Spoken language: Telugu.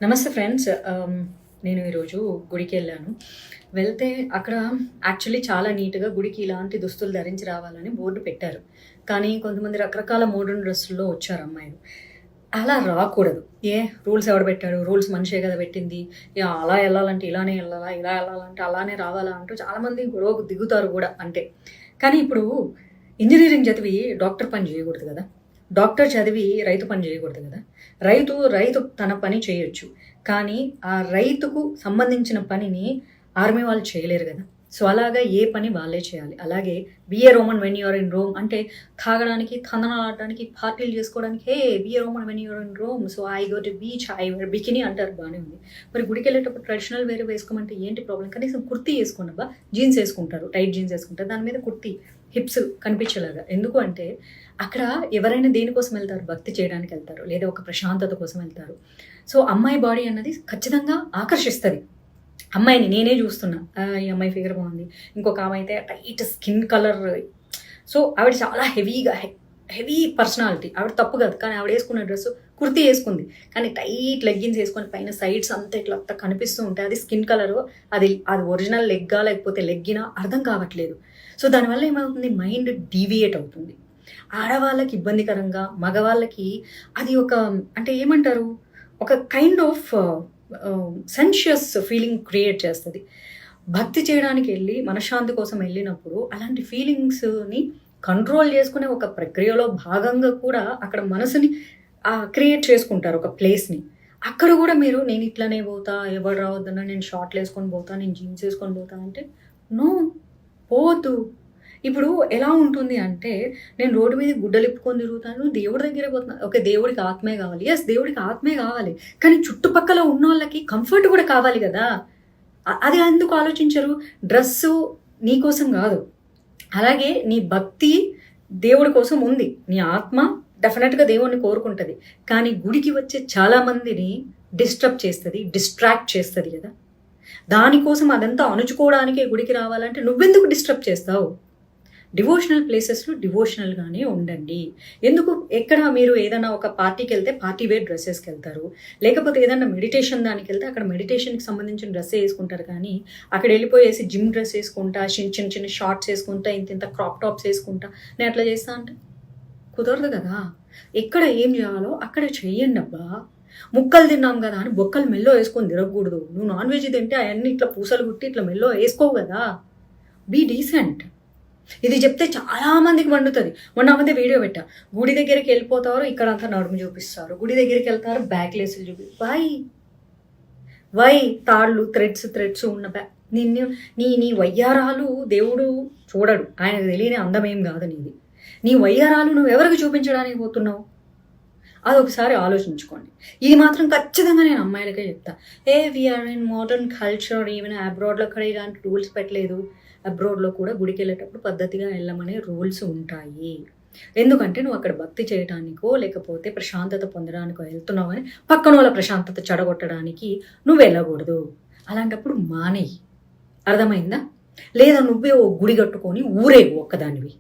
నమస్తే ఫ్రెండ్స్. నేను ఈరోజు గుడికి వెళ్ళాను. వెళ్తే అక్కడ యాక్చువల్లీ చాలా నీట్‌గా గుడికి ఇలాంటి దుస్తులు ధరించి రావాలని బోర్డు పెట్టారు. కానీ కొంతమంది రకరకాల మోడర్న్ డ్రెస్సుల్లో వచ్చారు అమ్మాయిలు. అలా రాకూడదు. రూల్స్ ఎవడు పెట్టాడు? రూల్స్ మనిషే కదా పెట్టింది. అలా ఎళ్ళాలంటే ఇలానే ఎళ్ళాలా? ఇలా ఎళ్ళాలంటే అలానే రావాలా? అంటూ చాలామంది గొడవకు దిగుతారు గూడా అంటే. కానీ ఇప్పుడు ఇంజినీరింగ్ చదివి డాక్టర్ పని చేయకూడదు కదా! డాక్టర్ చదివి రైతు పని చేయకూడదు కదా! రైతు తన పని చేయొచ్చు. కానీ ఆ రైతుకు సంబంధించిన పనిని ఆర్మీ వాళ్ళు చేయలేరు కదా! సో, అలాగా ఏ పని వాళ్ళే చేయాలి. అలాగే be a Roman when you are in Rome అంటే తాగడానికి, తందనాలాడడానికి, పార్టీలు చేసుకోవడానికి be a Roman when you are in Rome. So, I go to beach, I wear bikini అంటారు బానే ఉంది. మరి గుడికెళ్ళేటప్పుడు ట్రెడిషనల్ వేర్ వేసుకోమంటే ఏంటి ప్రాబ్లమ్? కనీసం కుర్తీ ఏసుకోండబ్బా! జీన్స్ ఏసుకుంటారు. టైట్ జీన్స్ ఏసుకుంటారు. దాని మీద కుర్తీ, హిప్స్ కనిపించేలాగా. ఎందుకు అంటే అక్కడ ఎవరైనా దేనికోసం వెళ్తారు? భక్తి చేయడానికి వెళ్తారు. లేదా ఒక ప్రశాంతత కోసం వెళ్తారు. సో, అమ్మాయి బాడీ అన్నది ఖచ్చితంగా ఆకర్షిస్తది. అమ్మాయిని నేనే చూస్తున్నా. ఈ అమ్మాయి ఫిగర్ బాగుంది. ఇంకొక ఆమె అయితే టైట్ స్కిన్ కలర్. సో, ఆవిడ చాలా హెవీ పర్సనాలిటీ. ఆవిడ తప్పు కాదు. కానీ ఆవిడ వేసుకున్న డ్రెస్ కుర్తీ వేసుకుంది. కానీ టైట్ లెగ్గిన్స్ వేసుకొని పైన సైడ్స్ అంతా ఇట్లా కనిపిస్తూ ఉంటాయి. అది స్కిన్ కలరు. అది ఒరిజినల్ లెగ్గా లేకపోతే లెగ్గినా అర్థం కావట్లేదు. సో, దానివల్ల ఏమవుతుంది? మైండ్ డీవియేట్ అవుతుంది. ఆడవాళ్ళకి ఇబ్బందికరంగా, మగవాళ్ళకి అది ఒక అంటే ఏమంటారు? ఒక kind of sensuous feeling create చేస్తుంది. భక్తి చేయడానికి వెళ్ళి మనశ్శాంతి కోసం వెళ్ళినప్పుడు అలాంటి ఫీలింగ్స్ని కంట్రోల్ చేసుకునే ఒక ప్రక్రియలో భాగంగా కూడా అక్కడ మనసుని క్రియేట్ చేసుకుంటారు ఒక ప్లేస్ని. అక్కడ కూడా మీరు నేను ఇట్లనే పోతా, ఎవరు రావద్దన్నా, నేను షార్ట్లు వేసుకొని పోతా, నేను జీన్స్ వేసుకొని పోతా అంటే నో, పోవద్దు. ఇప్పుడు ఎలా ఉంటుంది అంటే నేను రోడ్డు మీద గుడ్డలిప్పుకొని తిరుగుతాను, దేవుడి దగ్గరే పోతున్నాను. ఓకే, దేవుడికి ఆత్మే కావాలి. ఎస్, దేవుడికి ఆత్మే కావాలి. కానీ చుట్టుపక్కల ఉన్న వాళ్ళకి కంఫర్ట్ కూడా కావాలి కదా! అది ఎందుకు ఆలోచించరు? డ్రెస్సు నీ కోసం కాదు. అలాగే నీ భక్తి దేవుడి కోసం ఉంది. నీ ఆత్మ డెఫినెట్గా దేవుడిని కోరుకుంటుంది. కానీ గుడికి వచ్చే చాలామందిని డిస్టర్బ్ చేస్తుంది, డిస్ట్రాక్ట్ చేస్తుంది కదా! దానికోసం అదంతా అణుచుకోవడానికే గుడికి రావాలంటే నువ్వెందుకు డిస్టర్బ్ చేస్తావు? డివోషనల్ ప్లేసెస్లో డివోషనల్గానే ఉండండి. ఎందుకు ఎక్కడ మీరు ఏదైనా ఒక పార్టీకి వెళ్తే పార్టీ వేర్ డ్రెస్సెస్కి వెళ్తారు. లేకపోతే ఏదైనా మెడిటేషన్ దానికి వెళ్తే అక్కడ మెడిటేషన్కి సంబంధించిన డ్రెస్ వేసుకుంటారు. కానీ అక్కడ వెళ్ళిపోయేసి జిమ్ డ్రెస్ వేసుకుంటా, చిన్న చిన్న షార్ట్స్ వేసుకుంటా, ఇంత క్రాప్ టాప్స్ వేసుకుంటా నేను అట్లా చేస్తా అంటే కుదరదు కదా! ఎక్కడ ఏం చేయాలో అక్కడ చెయ్యండి అబ్బా. ముక్కలు తిన్నాం కదా అని బొక్కలు మెల్లో వేసుకొని తిరగకూడదు. నువ్వు నాన్ వెజ్ తింటే అవన్నీ ఇట్లా పూసలు కుట్టి ఇట్లా మెల్లో వేసుకోవు కదా. Be decent. ఇది చెప్తే చాలా మందికి మండుతుంది. మొన్న మధ్య వీడియో పెట్టా. గుడి దగ్గరికి వెళ్ళిపోతారు, ఇక్కడ అంతా నడుము చూపిస్తారు. గుడి దగ్గరికి వెళ్తారు, బ్యాక్ లేసులు వై తాళ్ళు థ్రెడ్స్ ఉన్న నీ వయ్యారాలు దేవుడు చూడడు. ఆయనకు తెలియని అందమేం కాదు నీది. నీ వయ్యారాలు నువ్వు ఎవరికి చూపించడానికి పోతున్నావు? అదొకసారి ఆలోచించుకోండి. ఇది మాత్రం ఖచ్చితంగా నేను అమ్మాయిలకే చెప్తా. We are in modern culture. Even అబ్రాడ్లో కూడా ఇలాంటి రూల్స్ పెట్టలేదు. అబ్రాడ్లో కూడా గుడికి వెళ్ళేటప్పుడు పద్ధతిగా వెళ్ళమనే రూల్స్ ఉంటాయి. ఎందుకంటే నువ్వు అక్కడ భక్తి చేయడానికో లేకపోతే ప్రశాంతత పొందడానికో వెళ్తున్నావు అని పక్కన వాళ్ళ ప్రశాంతత చెడగొట్టడానికి నువ్వు వెళ్ళకూడదు. అలాంటప్పుడు మానేయి. అర్థమైందా? లేదా నువ్వే ఓ గుడి కట్టుకొని ఊరేగు ఒక్కదానివి.